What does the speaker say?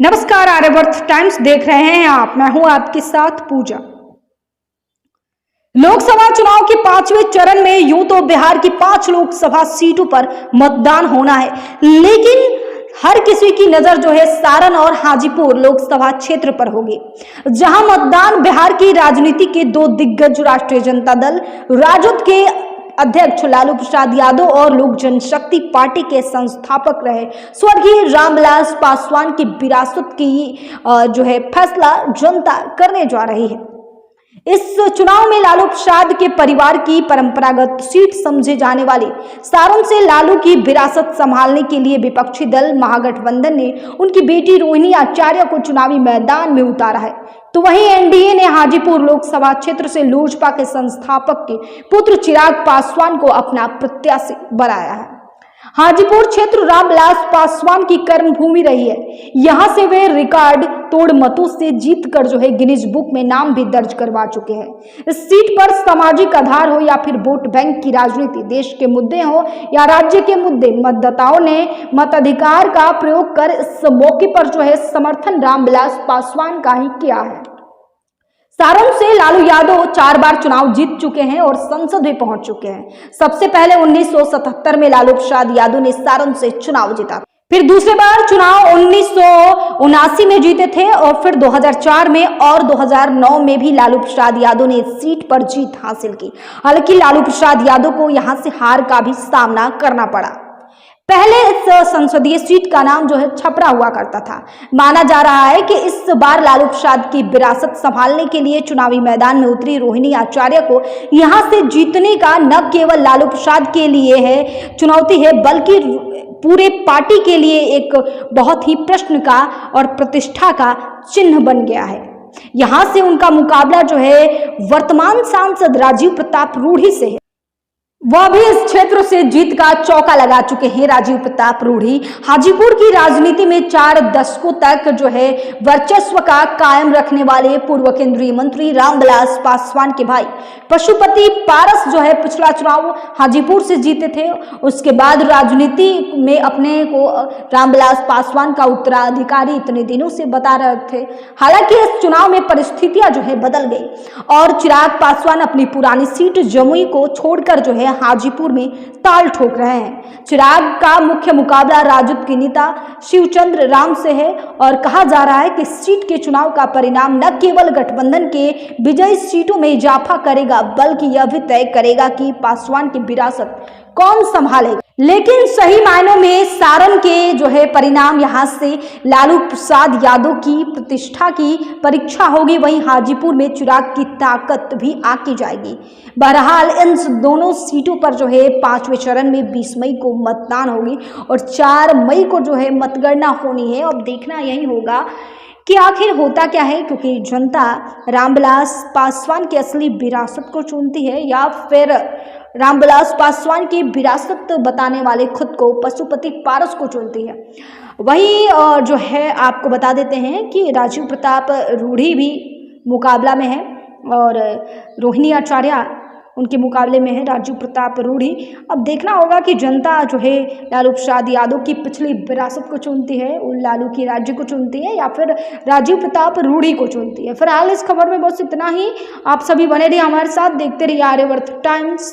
नमस्कार, आर्यवर्त टाइम्स देख रहे हैं आप। मैं हूं आपके साथ पूजा। लोकसभा चुनाव के 5वें चरण में यूं तो बिहार की 5 लोकसभा सीटों पर मतदान होना है, लेकिन हर किसी की नजर जो है सारण और हाजीपुर लोकसभा क्षेत्र पर होगी, जहां मतदान बिहार की राजनीति के 2 दिग्गज राष्ट्रीय जनता दल राजद के अध्यक्ष लालू प्रसाद यादव और लोक जनशक्ति पार्टी के संस्थापक रहे स्वर्गीय रामविलास पासवान की विरासत की जो है फैसला जनता करने जा रही है। इस चुनाव में लालू प्रसाद के परिवार की परंपरागत सीट समझे जाने वाली सारण से लालू की विरासत संभालने के लिए विपक्षी दल महागठबंधन ने उनकी बेटी रोहिणी आचार्य को चुनावी मैदान में उतारा है, तो वहीं एनडीए ने हाजीपुर लोकसभा क्षेत्र से लोजपा के संस्थापक के पुत्र चिराग पासवान को अपना प्रत्याशी बनाया है। हाजीपुर क्षेत्र रामविलास पासवान की कर्मभूमि रही है। यहां से वे रिकॉर्ड तोड़ मतों से जीतकर जो है गिनीज बुक में नाम भी दर्ज करवा चुके हैं। इस सीट पर सामाजिक आधार हो या फिर वोट बैंक की राजनीति, देश के मुद्दे हो या राज्य के मुद्दे, मतदाताओं ने मताधिकार का प्रयोग कर इस मौके पर जो है समर्थन रामविलास पासवान का ही किया है। सारण से लालू यादव 4 बार चुनाव जीत चुके हैं और संसद में पहुंच चुके हैं। सबसे पहले 1977 में लालू प्रसाद यादव ने सारण से चुनाव जीता, फिर दूसरी बार चुनाव 1979 में जीते थे और फिर 2004 में और 2009 में भी लालू प्रसाद यादव ने इस सीट पर जीत हासिल की। हालांकि लालू प्रसाद यादव को यहां से हार का भी सामना करना पड़ा। पहले इस संसदीय सीट का नाम जो है छपरा हुआ करता था। माना जा रहा है कि इस बार लालू प्रसाद की विरासत संभालने के लिए चुनावी मैदान में उतरी रोहिणी आचार्य को यहां से जीतने का न केवल लालू प्रसाद के लिए है चुनौती है, बल्कि पूरे पार्टी के लिए एक बहुत ही प्रश्न का और प्रतिष्ठा का चिन्ह बन गया है। यहां से उनका मुकाबला जो है वर्तमान सांसद राजीव प्रताप रूढ़ी से है। वह भी इस क्षेत्र से जीत का चौका लगा चुके हैं। राजीव प्रताप रूढ़ी हाजीपुर की राजनीति में 4 दशकों तक जो है वर्चस्व का कायम रखने वाले पूर्व केंद्रीय मंत्री रामविलास पासवान के भाई पशुपति पारस जो है पिछला चुनाव हाजीपुर से जीते थे। उसके बाद राजनीति में अपने को रामविलास पासवान का उत्तराधिकारी इतने दिनों से बता रहे थे। हालांकि इस चुनाव में परिस्थितियां जो है बदल गई और चिराग पासवान अपनी पुरानी सीट जमुई को छोड़कर जो है हाजीपुर में ताल ठोक रहे हैं। चिराग का मुख्य मुकाबला राजद के नेता शिवचंद्र राम से है और कहा जा रहा है कि सीट के चुनाव का परिणाम न केवल गठबंधन के विजयी सीटों में इजाफा करेगा, बल्कि यह भी तय करेगा कि पासवान की विरासत कौन संभालेगा। लेकिन सही मायनों में सारण के जो है परिणाम यहां से लालू प्रसाद यादव की प्रतिष्ठा की परीक्षा होगी, वहीं हाजीपुर में चिराग की ताकत भी आकी जाएगी। बहरहाल इन दोनों सीटों पर जो है 5वें चरण में 20 मई को मतदान होगी और 4 मई को जो है मतगणना होनी है। अब देखना यही होगा कि आखिर होता क्या है, क्योंकि जनता रामविलास पासवान की असली विरासत को चुनती है या फिर रामविलास पासवान की विरासत बताने वाले खुद को पशुपति पारस को चुनती है। वहीं जो है आपको बता देते हैं कि राजीव प्रताप रूढ़ी भी मुकाबला में है और रोहिणी आचार्य उनके मुकाबले में है राजीव प्रताप रूढ़ी। अब देखना होगा कि जनता जो है लालू प्रसाद यादव की पिछली विरासत को चुनती है, लालू की राज्य को चुनती है या फिर राजीव प्रताप रूढ़ी को चुनती है। फिलहाल इस खबर में बस इतना ही। आप सभी बने रहिए हमारे साथ, देखते रहिए आर्यवर्त टाइम्स।